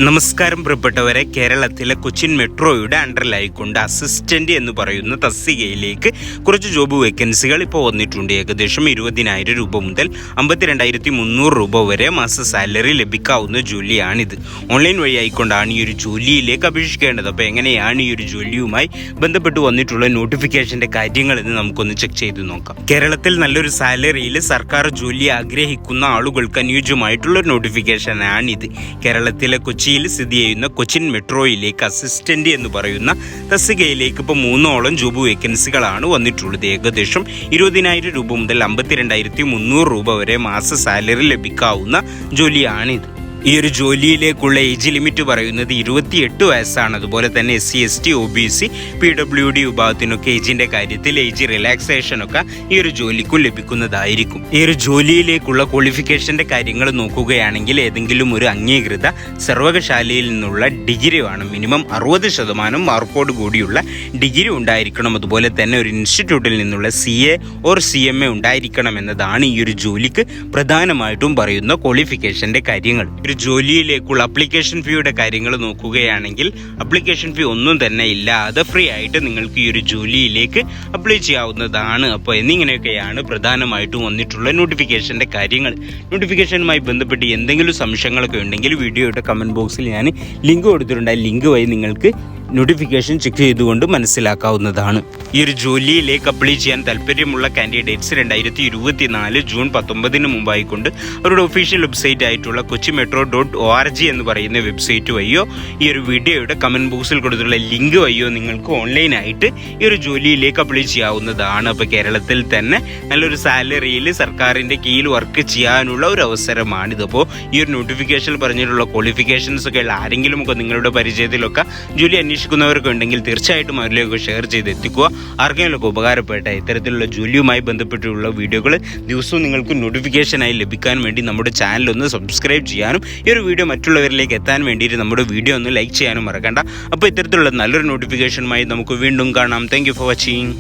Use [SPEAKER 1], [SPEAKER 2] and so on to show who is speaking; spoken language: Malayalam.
[SPEAKER 1] നമസ്കാരം പ്രിയപ്പെട്ടവരെ, കേരളത്തിലെ കൊച്ചിൻ മെട്രോയുടെ അണ്ടറിലായിക്കൊണ്ട് അസിസ്റ്റന്റ് എന്ന് പറയുന്ന തസ്തികയിലേക്ക് കുറച്ച് ജോബ് വേക്കൻസികൾ ഇപ്പോൾ വന്നിട്ടുണ്ട്. ഏകദേശം 20,000 രൂപ മുതൽ 52,300 രൂപ വരെ മാസ സാലറി ലഭിക്കാവുന്ന ജോലിയാണിത്. ഓൺലൈൻ വഴി ആയിക്കൊണ്ടാണ് ഈ ഒരു ജോലിയിലേക്ക് അപേക്ഷിക്കേണ്ടത്. അപ്പോൾ എങ്ങനെയാണ് ഈ ഒരു ജോലിയുമായി ബന്ധപ്പെട്ട് വന്നിട്ടുള്ള നോട്ടിഫിക്കേഷൻ്റെ കാര്യങ്ങൾ എന്ന് നമുക്കൊന്ന് ചെക്ക് ചെയ്ത് നോക്കാം. കേരളത്തിൽ നല്ലൊരു സാലറിയിൽ സർക്കാർ ജോലി ആഗ്രഹിക്കുന്ന ആളുകൾക്ക് അനുയോജ്യമായിട്ടുള്ള നോട്ടിഫിക്കേഷനാണിത്. കേരളത്തിലെ കൊച്ചിയിൽ സ്ഥിതി ചെയ്യുന്ന കൊച്ചിൻ മെട്രോയിലേക്ക് അസിസ്റ്റന്റ് എന്ന് പറയുന്ന തസ്തികയിലേക്ക് ഇപ്പോൾ 3 ജോബ് വേക്കൻസികളാണ് വന്നിട്ടുള്ളത്. ഏകദേശം 20,000 രൂപ മുതൽ 52,300 രൂപ വരെ മാസ സാലറി ലഭിക്കാവുന്ന ജോലിയാണിത്. ഈ ഒരു ജോലിയിലേക്കുള്ള ഏജ് ലിമിറ്റ് പറയുന്നത് 28 വയസ്സാണ്. അതുപോലെ തന്നെ SC ST OBC PWD വിഭാഗത്തിനൊക്കെ ഏജിന്റെ കാര്യത്തിൽ ഏജ് റിലാക്സേഷനൊക്കെ ഈ ഒരു ജോലിക്കും ലഭിക്കുന്നതായിരിക്കും. ഈ ഒരു ജോലിയിലേക്കുള്ള ക്വാളിഫിക്കേഷന്റെ കാര്യങ്ങൾ നോക്കുകയാണെങ്കിൽ ഏതെങ്കിലും ഒരു അംഗീകൃത സർവകലാശാലയിൽ നിന്നുള്ള ഡിഗ്രി വേണം. മിനിമം 60% മാർക്കോട് കൂടിയുള്ള ഡിഗ്രി ഉണ്ടായിരിക്കണം. അതുപോലെ തന്നെ ഒരു ഇൻസ്റ്റിറ്റ്യൂട്ടിൽ നിന്നുള്ള CA ഓർ CMA ഉണ്ടായിരിക്കണം എന്നതാണ് ഈ ഒരു ജോലിക്ക് പ്രധാനമായിട്ടും പറയുന്ന ക്വാളിഫിക്കേഷന്റെ കാര്യങ്ങൾ. ജോലിയിലേക്കുള്ള അപ്ലിക്കേഷൻ ഫീയുടെ കാര്യങ്ങൾ നോക്കുകയാണെങ്കിൽ അപ്ലിക്കേഷൻ ഫീ ഒന്നും തന്നെ ഇല്ലാതെ ഫ്രീ ആയിട്ട് നിങ്ങൾക്ക് ഈ ഒരു ജോലിയിലേക്ക് അപ്ലൈ ചെയ്യാവുന്നതാണ്. അപ്പോൾ എന്നിങ്ങനെയൊക്കെയാണ് പ്രധാനമായിട്ടും വന്നിട്ടുള്ള നോട്ടിഫിക്കേഷൻ്റെ കാര്യങ്ങൾ. നോട്ടിഫിക്കേഷനുമായി ബന്ധപ്പെട്ട് എന്തെങ്കിലും സംശയങ്ങളൊക്കെ ഉണ്ടെങ്കിൽ വീഡിയോയുടെ കമൻറ്റ് ബോക്സിൽ ഞാൻ ലിങ്ക് കൊടുത്തിട്ടുണ്ട്. ആ ലിങ്ക് വഴി നിങ്ങൾക്ക് നോട്ടിഫിക്കേഷൻ ചെക്ക് ചെയ്തുകൊണ്ട് മനസ്സിലാക്കാവുന്നതാണ്. ഈ ഒരു ജോലിയിലേക്ക് അപ്ലൈ ചെയ്യാൻ താല്പര്യമുള്ള കാൻഡിഡേറ്റ്സ് 2024 ജൂൺ 19 മുമ്പായിക്കൊണ്ട് അവരുടെ ഒഫീഷ്യൽ വെബ്സൈറ്റ് ആയിട്ടുള്ള kochimetro.org എന്ന് പറയുന്ന വെബ്സൈറ്റ് വഴിയോ ഈ ഒരു വീഡിയോയുടെ കമൻറ്റ് ബോക്സിൽ കൊടുത്തുള്ള ലിങ്ക് വഴിയോ നിങ്ങൾക്ക് ഓൺലൈനായിട്ട് ഈ ഒരു ജോലിയിലേക്ക് അപ്ലൈ ചെയ്യാവുന്നതാണ്. അപ്പോൾ കേരളത്തിൽ തന്നെ നല്ലൊരു സാലറിയിൽ സർക്കാരിൻ്റെ കീഴിൽ വർക്ക് ചെയ്യാനുള്ള ഒരു അവസരമാണിത്. അപ്പോൾ ഈ ഒരു നോട്ടിഫിക്കേഷനിൽ പറഞ്ഞിട്ടുള്ള ക്വാളിഫിക്കേഷൻസ് ഒക്കെ ഉള്ള ആരെങ്കിലും ഒക്കെ നിങ്ങളുടെ പരിചയത്തിലൊക്കെ ജോലി അന്വേഷിക്കുന്നവരൊക്കെ ഉണ്ടെങ്കിൽ തീർച്ചയായിട്ടും അവരിലേക്ക് ഷെയർ ചെയ്ത് എത്തിക്കുക. ആർക്കെങ്കിലുമൊക്കെ ഉപകാരപ്പെട്ട ഇത്തരത്തിലുള്ള ജോലിയുമായി ബന്ധപ്പെട്ടുള്ള വീഡിയോകൾ ദിവസവും നിങ്ങൾക്ക് നോട്ടിഫിക്കേഷനായി ലഭിക്കാൻ വേണ്ടി നമ്മുടെ ചാനൽ ഒന്ന് സബ്സ്ക്രൈബ് ചെയ്യാനും ഈ ഒരു വീഡിയോ മറ്റുള്ളവരിലേക്ക് എത്താൻ വേണ്ടിയിട്ട് നമ്മുടെ വീഡിയോ ഒന്ന് ലൈക്ക് ചെയ്യാനും മറക്കണ്ട. അപ്പോൾ ഇത്തരത്തിലുള്ള നല്ലൊരു നോട്ടിഫിക്കേഷനുമായി നമുക്ക് വീണ്ടും കാണാം. Thank you for watching.